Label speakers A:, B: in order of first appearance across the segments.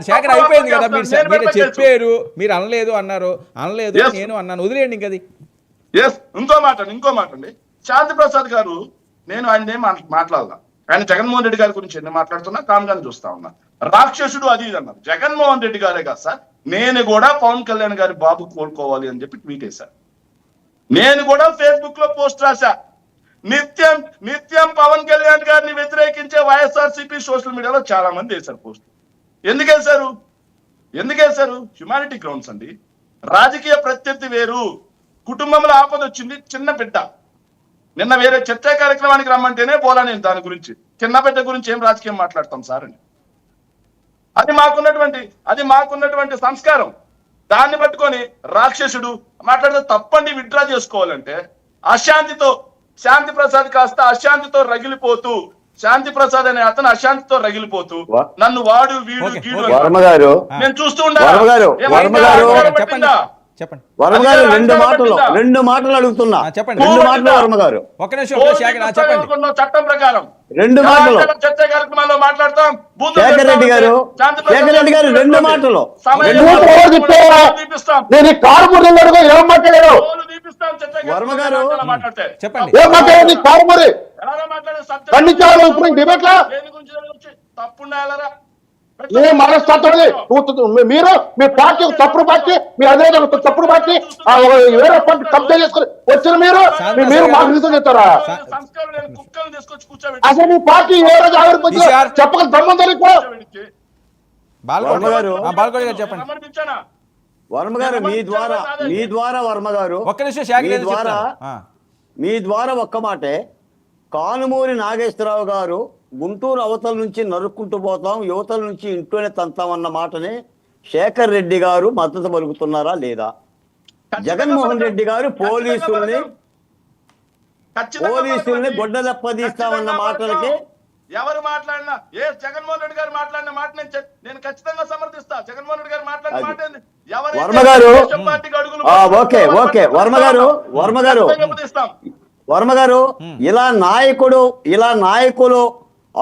A: శేఖర్ అయిపోయింది కదా, మీరు చెప్పారు, మీరు అనలేదు అన్నారు, అనలేదు నేను అన్నాను, వదిలేయండి ఇంకది.
B: ఇంకో మాట అండి, శాంతి ప్రసాద్ గారు, నేను ఆయన ఏం మాట్లాడదా, ఆయన జగన్మోహన్ రెడ్డి గారి గురించి ఎన్ని మాట్లాడుతున్నా కామ్గానే చూస్తా ఉన్నా. రాక్షసుడు అది ఇది అన్నారు. జగన్మోహన్ రెడ్డి గారే కాదు సార్, నేను కూడా పవన్ కళ్యాణ్ గారి బాబు కోలుకోవాలి అని చెప్పి ట్వీట్ వేశాను. నేను కూడా ఫేస్బుక్ లో పోస్ట్ రాశా. నిత్యం పవన్ కళ్యాణ్ గారిని వ్యతిరేకించే వైఎస్ఆర్సీపీ సోషల్ మీడియాలో చాలా మంది వేశారు పోస్ట్. ఎందుకు వేశారు? హ్యుమానిటీ గ్రౌండ్స్ అండి. రాజకీయ ప్రత్యర్థి వేరు, కుటుంబంలో ఆపద వచ్చింది, చిన్న బిడ్డ. నిన్న వేరే చర్చా కార్యక్రమానికి రమ్మంటేనే పోలా నేను దాని గురించి. చిన్న బిడ్డ గురించి ఏం రాజకీయం మాట్లాడతాం సార్ అని. అది మాకున్నటువంటి సంస్కారం. దాన్ని పట్టుకొని రాక్షసుడు మాట్లాడితే తప్పండి, విత్డ్రా చేసుకోవాలంటే అశాంతితో శాంతి ప్రసాద్ కాస్త అశాంతితో రగిలిపోతూ, శాంతి ప్రసాద్ అనే అతను అశాంతితో రగిలిపోతూ నన్ను వాడు వీడు నేను చూస్తూ ఉండాలి.
C: చెప్పండి వర్మ గారు, రెండు మాటలు అడుగుతున్నా.
A: చెప్పండి.
C: 2 మాటలు వర్మ గారు.
A: ఒక నిమిషం చెప్పండి.
B: చట్టం ప్రకారం
C: 2 మాటలు.
B: చర్చా కార్యక్రమాల్లో మాట్లాడతాం.
C: శేఖర్ రెడ్డి గారు 2 మాటలు. వర్మ గారు
A: చెప్పండి.
B: తప్పుండాలరా
D: మీరు మీ పార్టీ తప్పుడు పార్టీ, మీ అదే తప్పుడు పార్టీ వేరే పార్టీ కబ్జా చేసుకుని వచ్చిన మీరు మాకు నిజం చెప్తారా? అసలు మీ పార్టీ ఏ రోజు ఆవిర్భవించి చెప్పగల సంబంధం
C: వర్మ గారు మీ ద్వారా వర్మ గారు మీ ద్వారా ఒక్క మాటే, కానుమూరి నాగేశ్వరరావు గారు గుంటూరు అవతల నుంచి నరుక్కుంటూ పోతాం, యువతల నుంచి ఇంట్లోనే తంతామన్న మాటని శేఖర్ రెడ్డి గారు మద్దతు పలుకుతున్నారా లేదా? జగన్మోహన్ రెడ్డి గారు పోలీసుల్ని గొడ్డలెప్పదీస్తామన్న మాటలకి
B: ఎవరు మాట్లాడినా, జగన్మోహన్ రెడ్డి గారు మాట్లాడిన మాట నేను ఖచ్చితంగా సమర్థిస్తా. జగన్మోహన్ రెడ్డి గారు మాట్లాడిన మాట
C: వర్మ గారు వర్మ గారు ఇలా నాయకులు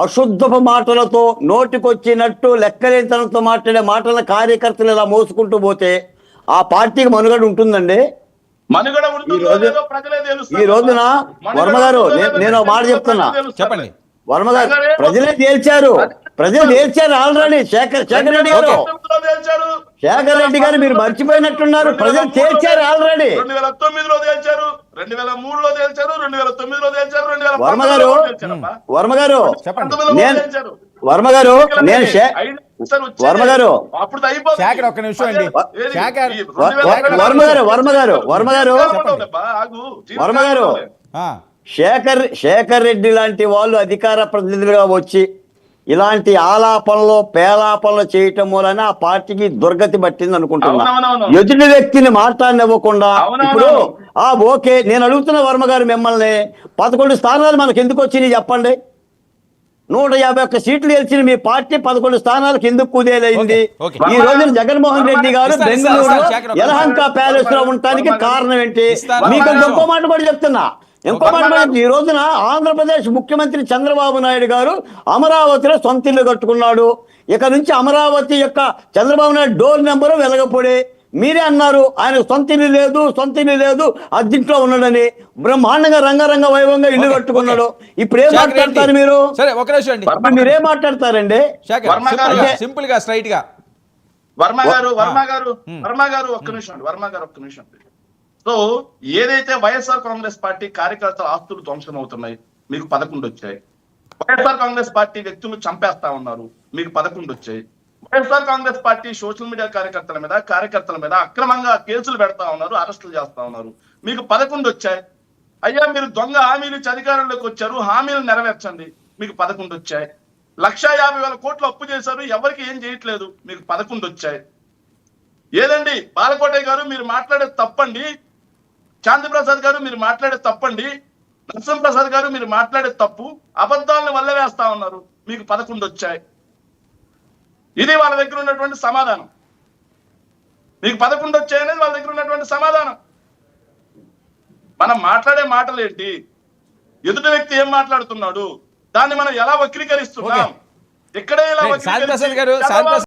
C: అశుద్ధపు మాటలతో నోటికొచ్చినట్టు లెక్కలేతనంతో మాట్లాడే మాటల కార్యకర్తలు ఇలా మోసుకుంటూ పోతే ఆ పార్టీకి మనుగడ ఉంటుందండి? ఈ రోజున వర్మ గారు నేను మాట చెప్తున్నా,
A: చెప్పండి.
C: వర్మ గారు ప్రజలు తేల్చారు ఆల్రెడీ. శేఖర్ రెడ్డి గారు మీరు మర్చిపోయినట్టున్నారు. ప్రజలు తేల్చారు ఆల్రెడీ.
B: 2009లో తేల్చారు, 2003లో తేల్చారు, 2009లో తేల్చారు,
C: వర్మ గారు శేఖర్ రెడ్డి లాంటి వాళ్ళు అధికార ప్రతినిధులుగా వచ్చి ఇలాంటి ఆలాపనలు పేలాపనలు చేయటం వలన ఆ పార్టీకి దుర్గతి పట్టింది అనుకుంటున్నా. ఎదుటి వ్యక్తిని మాట్లాడనివ్వకుండా ఇప్పుడు ఓకే, నేను అడుగుతున్న వర్మ గారు మిమ్మల్ని, 11 స్థానాలు మనకు ఎందుకు వచ్చినాయి చెప్పండి? 151 సీట్లు గెలిచిన మీ పార్టీ 11 స్థానాలకు ఎందుకు కుదేలైంది? ఈ రోజున జగన్మోహన్ రెడ్డి గారు బెంగళూరు యలహంక ప్యాలెస్ లో ఉండటానికి కారణం ఏంటి? మీకు ఇంకో మాట కూడా చెప్తున్నా. ఈ రోజున ఆంధ్రప్రదేశ్ ముఖ్యమంత్రి చంద్రబాబు నాయుడు గారు అమరావతిలో సొంత ఇల్లు కట్టుకున్నాడు. ఇక నుంచి అమరావతి యొక్క చంద్రబాబు నాయుడు డోర్ నెంబరు వెలగపొడి. మీరే అన్నారు ఆయన సొంత ఇల్లు లేదు అద్దెంట్లో ఉన్నాడని. బ్రహ్మాండంగా రంగరంగ వైభవంగా ఇల్లు కట్టుకున్నాడు. ఇప్పుడు ఏం మాట్లాడతారు మీరు? మీరేం మాట్లాడతారండి?
A: సింపుల్ గా స్ట్రైట్ గా
B: వర్మ గారు ఒక్క నిమిషం. సో ఏదైతే వైఎస్ఆర్ కాంగ్రెస్ పార్టీ కార్యకర్తల ఆస్తులు ధ్వంసం అవుతున్నాయి, మీకు 11 వచ్చాయి. వైఎస్ఆర్ కాంగ్రెస్ పార్టీ వ్యక్తులు చంపేస్తా ఉన్నారు, మీకు 11 వచ్చాయి. YSR Congress party social media కార్యకర్తల మీద అక్రమంగా కేసులు పెడతా ఉన్నారు, అరెస్టులు చేస్తా ఉన్నారు, మీకు 11 వచ్చాయి. అయ్యా మీరు దొంగ హామీలు ఇచ్చి అధికారంలోకి వచ్చారు, హామీలు నెరవేర్చండి, మీకు 11 వచ్చాయి. 1,50,000 కోట్లు అప్పు చేశారు, ఎవరికి ఏం చేయట్లేదు, మీకు 11 వచ్చాయి. ఏదండి బాలకోటయ్య గారు మీరు మాట్లాడేది తప్పండి, శాంతి ప్రసాద్ గారు మీరు మాట్లాడే తప్పండి, నరసింహ ప్రసాద్ గారు మీరు మాట్లాడే తప్పు, అబద్ధాలను వల్ల వేస్తా ఉన్నారు, మీకు 11 వచ్చాయి. ఇది వాళ్ళ దగ్గర ఉన్నటువంటి సమాధానం. మీకు 11 వచ్చాయనేది వాళ్ళ దగ్గర ఉన్నటువంటి సమాధానం. మనం మాట్లాడే మాటలు ఏంటి, ఎదుటి వ్యక్తి ఏం మాట్లాడుతున్నాడు, దాన్ని మనం ఎలా వక్రీకరిస్తున్నాం, ఇక్కడే ఇలా
A: శాంతి ప్రసాద్ గారు, శాంతి ప్రసాద్